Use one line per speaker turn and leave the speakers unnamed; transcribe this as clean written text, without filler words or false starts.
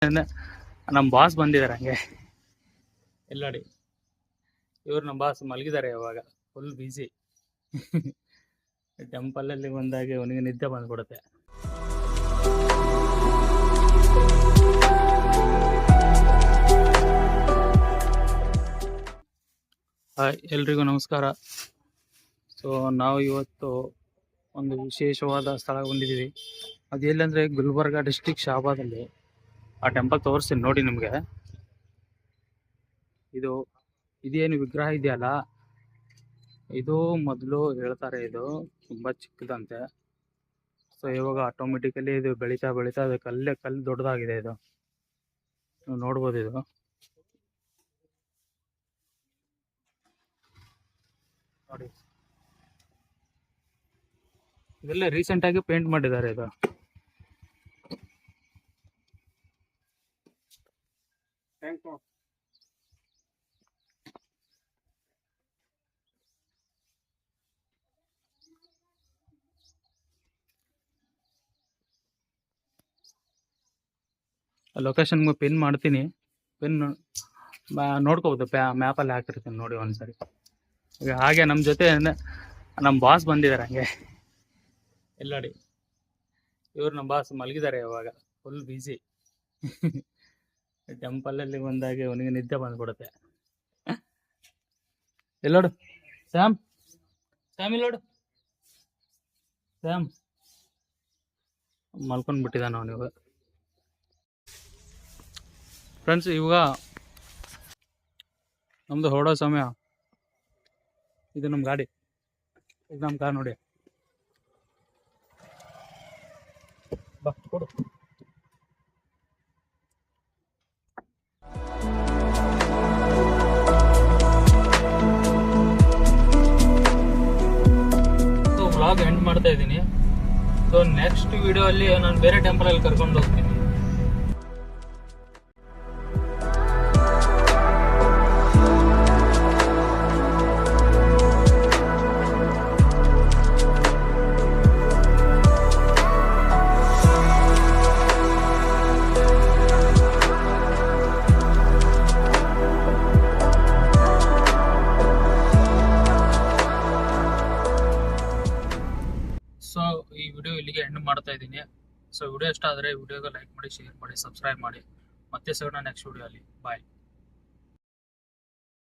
ನಮ್ಮ ಬಾಸ್ ಬಂದಿದ್ದಾರೆ ಹಂಗೆ ಎಲ್ಲ ನೋಡಿ. ಇವ್ರು ನಮ್ಮ ಬಾಸ್ ಮಲಗಿದ್ದಾರೆ ಇವಾಗ, ಫುಲ್ ಬ್ಯುಸಿ. ಟೆಂಪಲಲ್ಲಿ ಬಂದಾಗೆ ಅವನಿಗೆ ನಿದ್ದೆ ಬಂದ್ಬಿಡುತ್ತೆ. ಹಾಯ್, ಎಲ್ರಿಗೂ ನಮಸ್ಕಾರ. ಸೊ ನಾವು ಇವತ್ತು ಒಂದು ವಿಶೇಷವಾದ ಸ್ಥಳಕ್ಕೆ ಬಂದಿದ್ದೀವಿ. ಅದು ಎಲ್ಲಂದರೆ ಗುಲ್ಬರ್ಗ ಡಿಸ್ಟಿಕ್ ಶಾಬಾದಲ್ಲಿ. ಆ ಟೆಂಪಲ್ ತೋರಿಸ್ತೀನಿ ನೋಡಿ ನಿಮಗೆ. ಇದೇನು ವಿಗ್ರಹ ಇದೆಯಲ್ಲ, ಇದು ಮೊದಲು ಹೇಳ್ತಾರೆ ಇದು ತುಂಬ ಚಿಕ್ಕದಂತೆ. ಸೊ ಇವಾಗ ಆಟೋಮೆಟಿಕಲಿ ಇದು ಬೆಳೀತಾ ಬೆಳೀತಾ ಅದು ಕಲ್ಲು ದೊಡ್ಡದಾಗಿದೆ. ಇದು ನೀವು ನೋಡ್ಬೋದು. ಇದು ನೋಡಿ, ಇದೆಲ್ಲ ರೀಸೆಂಟಾಗಿ ಪೇಂಟ್ ಮಾಡಿದ್ದಾರೆ. ಇದು ಲೊಕೇಶನ್ ಪಿನ್ ಮಾಡ್ತೀನಿ. ಪಿನ್ ನೋಡ್ಕೋಬೋದು, ಮ್ಯಾಪಲ್ಲಿ ಹಾಕಿರ್ತೀನಿ ನೋಡಿ ಒಂದ್ಸರಿ. ಹಾಗೆ ನಮ್ಮ ಜೊತೆ ನಮ್ಮ ಬಾಸ್ ಬಂದಿದ್ದಾರೆ ಹಂಗೆ ಎಲ್ಲ ನೋಡಿ. ಇವ್ರು ನಮ್ಮ ಬಾಸ್ ಮಲಗಿದ್ದಾರೆ ಇವಾಗ, ಫುಲ್ ಬ್ಯುಸಿ. ಟೆಂಪಲಲ್ಲಿ ಬಂದಾಗೆ ಅವನಿಗೆ ನಿದ್ದೆ ಬಂದ್ಬಿಡುತ್ತೆ. ಎಲ್ಲೋಡು ಸ್ಯಾಮ್, ಇಲ್ಲೋಡು ಸ್ಯಾಮ್. ಮಲ್ಕೊಂಡ್ಬಿಟ್ಟಿದ್ದಾನೆ ಅವನಿವಾಗ. ಫ್ರೆಂಡ್ಸ್, ಇವಾಗ ನಮ್ಮದು ಹೊರಡೋ ಸಮಯ. ಇದು ನಮ್ಮ ಗಾಡಿ, ಇದು ನಮ್ಮ ಕಾರ್ ನೋಡಿ. ಬಾ ಕೊಡು. ವ್ಲಾಗ್ ಎಂಡ್ ಮಾಡ್ತಾ ಇದ್ದೀನಿ. ಸೊ ನೆಕ್ಸ್ಟ್ ವಿಡಿಯೋ ಅಲ್ಲಿ ನಾನು ಬೇರೆ ಟೆಂಪಲಲ್ಲಿ ಕರ್ಕೊಂಡು ಹೋಗ್ತೀನಿ. ಸೊ ಈ ವಿಡಿಯೋ ಇಲ್ಲಿಗೆ ಎಂಡ್ ಮಾಡ್ತಾ ಇದ್ದೀನಿ. ಸೊ ವಿಡಿಯೋ ಇಷ್ಟ ಆದರೆ ವಿಡಿಯೋಗೆ ಲೈಕ್ ಮಾಡಿ, ಶೇರ್ ಮಾಡಿ, ಸಬ್ಸ್ಕ್ರೈಬ್ ಮಾಡಿ. ಮತ್ತೆ ಸಿಗೋಣ ನೆಕ್ಸ್ಟ್ ವಿಡಿಯೋ ಅಲ್ಲಿ. ಬಾಯ್.